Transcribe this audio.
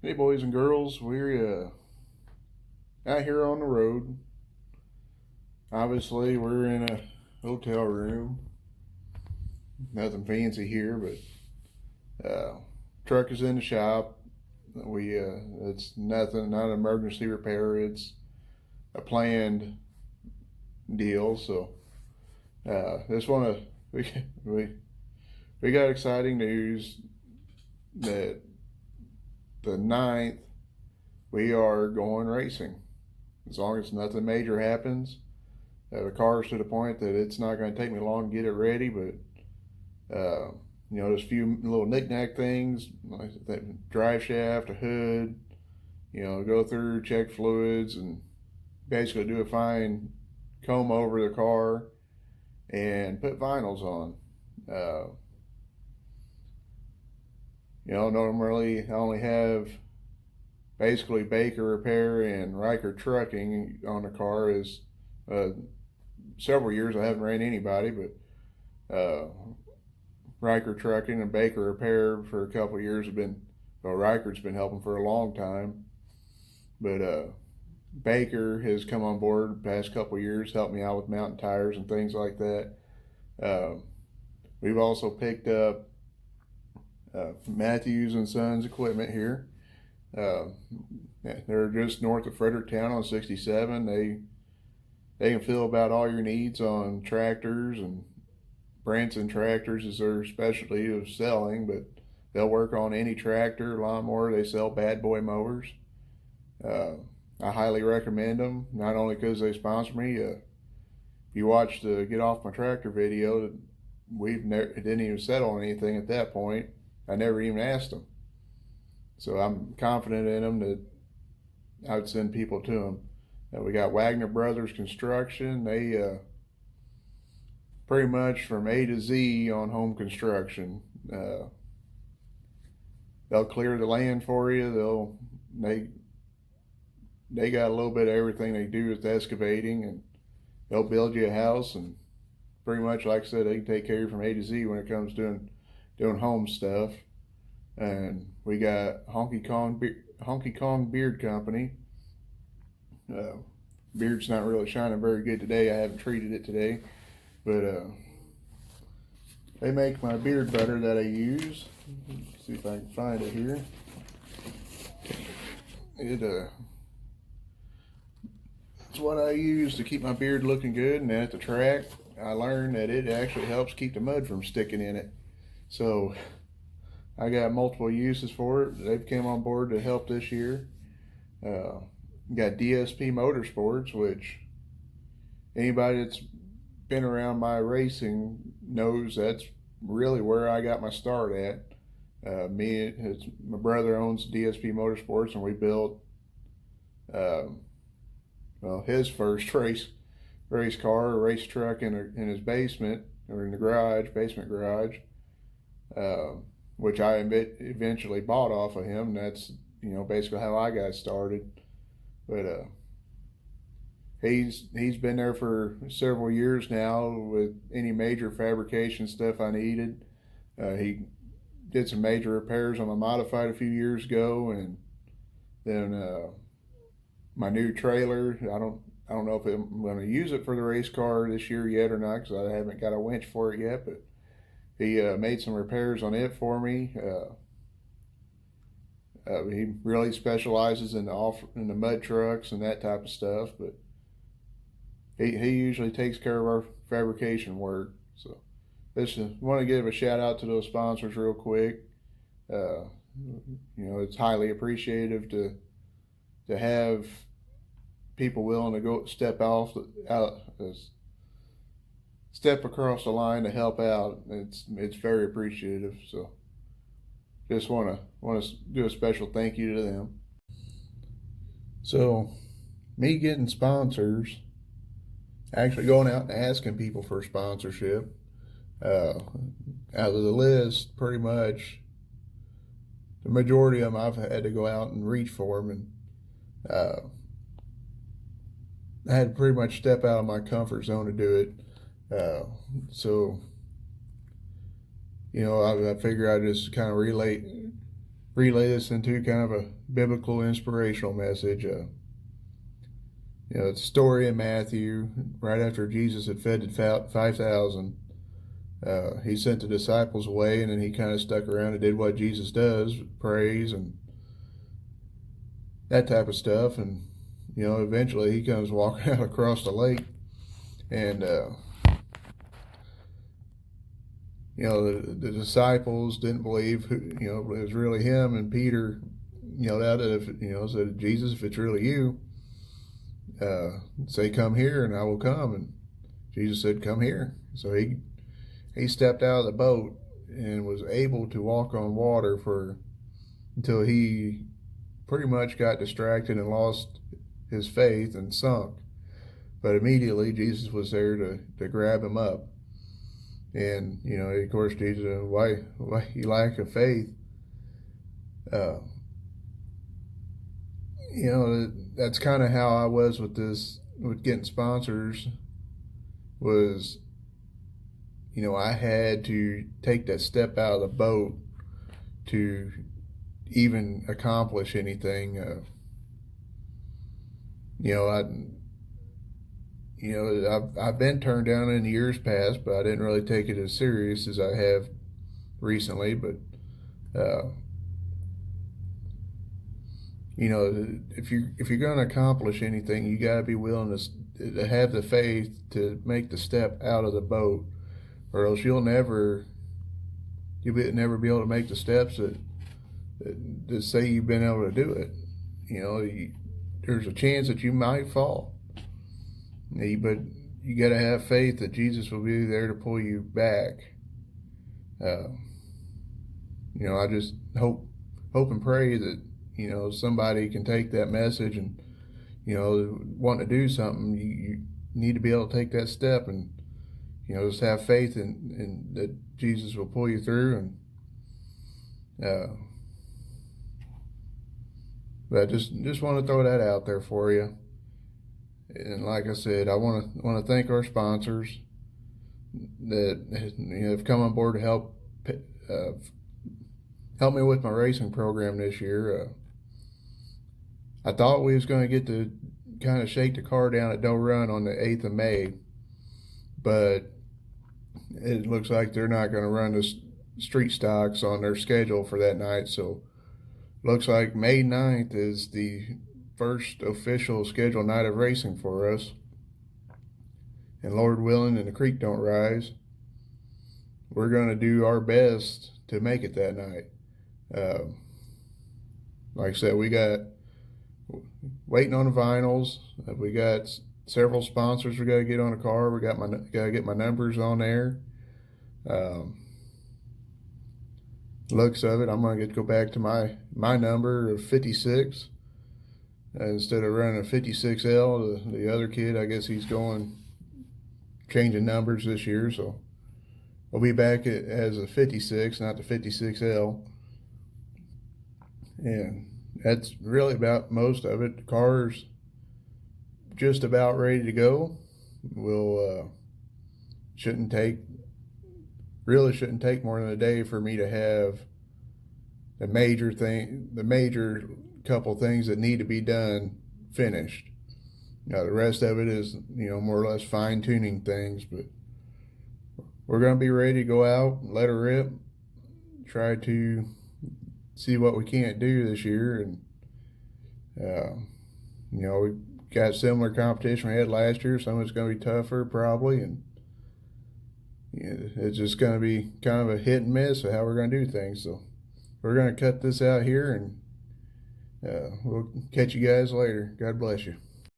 Hey boys and girls, we're out here on the road. Obviously, we're in a hotel room. Nothing fancy here, but truck is in the shop. It's nothing, not an emergency repair. It's a planned deal. So, just want to we we got exciting news that the 9th we are going racing. As long as nothing major happens, the car's to the point that it's not going to take me long to get it ready. But there's a few little knick-knack things like that drive shaft, a hood. Go through, check fluids, and basically do a fine comb over the car and put vinyls on. Normally I only have basically Baker Repair and Reichard Trucking on the car. Is several years I haven't ran anybody, but Reichard Trucking and Baker Repair for a couple of years have been, well, Reichard's been helping for a long time, but Baker has come on board the past couple of years, helped me out with mountain tires and things like that. We've also picked up Matthews and Sons equipment here. They're just north of Fredericktown on 67. They can fill about all your needs on tractors, and Branson Tractors is their specialty of selling, but they'll work on any tractor, lawnmower. They sell bad boy mowers. I highly recommend them, not only because they sponsor me. If you watched the Get Off My Tractor video, it didn't even settle on anything at that point. I never even asked them. So I'm confident in them that I would send people to them. We got Wagner Brothers Construction. They pretty much from A to Z on home construction. They'll clear the land for you. They got a little bit of everything they do with excavating, and they'll build you a house, and pretty much, like I said, they can take care of you from A to Z when it comes to doing home stuff. And we got Honky Kong Beard Company. Beard's not really shining very good today. I haven't treated it today, but they make my beard butter that I use. Let's see if I can find it here. It's what I use to keep my beard looking good. And then at the track, I learned that it actually helps keep the mud from sticking in it. So I got multiple uses for it. They've come on board to help this year. Got DSP Motorsports, which anybody that's been around my racing knows that's really where I got my start at. My brother owns DSP Motorsports, and we built his first race car, a race truck in his basement, or in the basement garage, which I eventually bought off of him. And that's basically how I got started. But he's been there for several years now with any major fabrication stuff I needed. He did some major repairs on my modified a few years ago, and then my new trailer. I don't know if I'm going to use it for the race car this year yet or not, because I haven't got a winch for it yet. But he made some repairs on it for me. He really specializes in the mud trucks and that type of stuff, but he usually takes care of our fabrication work. So just want to give a shout out to those sponsors real quick. It's highly appreciative to have people willing to go step across the line to help out. It's very appreciative. So just want to do a special thank you to them. So me getting sponsors, actually going out and asking people for sponsorship, out of the list, pretty much the majority of them I've had to go out and reach for them, and I had to pretty much step out of my comfort zone to do it. So I figure I just kind of relate relay this into kind of a biblical inspirational message. It's a story in Matthew, right after Jesus had fed the 5,000. He sent the disciples away, and then he kind of stuck around and did what Jesus does, prays and that type of stuff. And, eventually he comes walking out across the lake, and, the disciples didn't believe, it was really him, and Peter yelled out, said, Jesus, if it's really you, say, come here, and I will come. And Jesus said, come here. So he stepped out of the boat and was able to walk on water until he pretty much got distracted and lost his faith and sunk. But immediately Jesus was there to grab him up. And, of course, Jesus said, why you lack of faith? That's kind of how I was with getting sponsors was, I had to take that step out of the boat to even accomplish anything. I've been turned down in years past, but I didn't really take it as serious as I have recently. But if you're going to accomplish anything, you got to be willing to have the faith to make the step out of the boat, or else you'll never be able to make the steps that say you've been able to do it. There's a chance that you might fall, but you got to have faith that Jesus will be there to pull you back. I just hope and pray that somebody can take that message and want to do something. You need to be able to take that step and just have faith in that Jesus will pull you through. And but just want to throw that out there for you. And like I said, I want to thank our sponsors that have come on board to help me with my racing program this year. I thought we was going to get to kind of shake the car down at Doe Run on the 8th of May, but it looks like they're not going to run the street stocks on their schedule for that night. So looks like May 9th is the first official scheduled night of racing for us. And Lord willing, and the creek don't rise, we're going to do our best to make it that night. Like I said, we got waiting on the vinyls. We got several sponsors we got to get on the car. We got to get my numbers on there. Looks of it, I'm going to get to go back to my number of 56 instead of running a 56L. The other kid, I guess he's changing numbers this year, so I'll be back as a 56, not the 56L. And that's really about most of it. The car's just about ready to go. Shouldn't take more than a day for me to have the major couple things that need to be done finished. The rest of it is, more or less fine-tuning things, but we're going to be ready to go out, let her rip, try to see what we can't do this year. And, we got similar competition we had last year. Some of it's going to be tougher probably, and it's just going to be kind of a hit and miss of how we're going to do things. So we're going to cut this out here, and we'll catch you guys later. God bless you.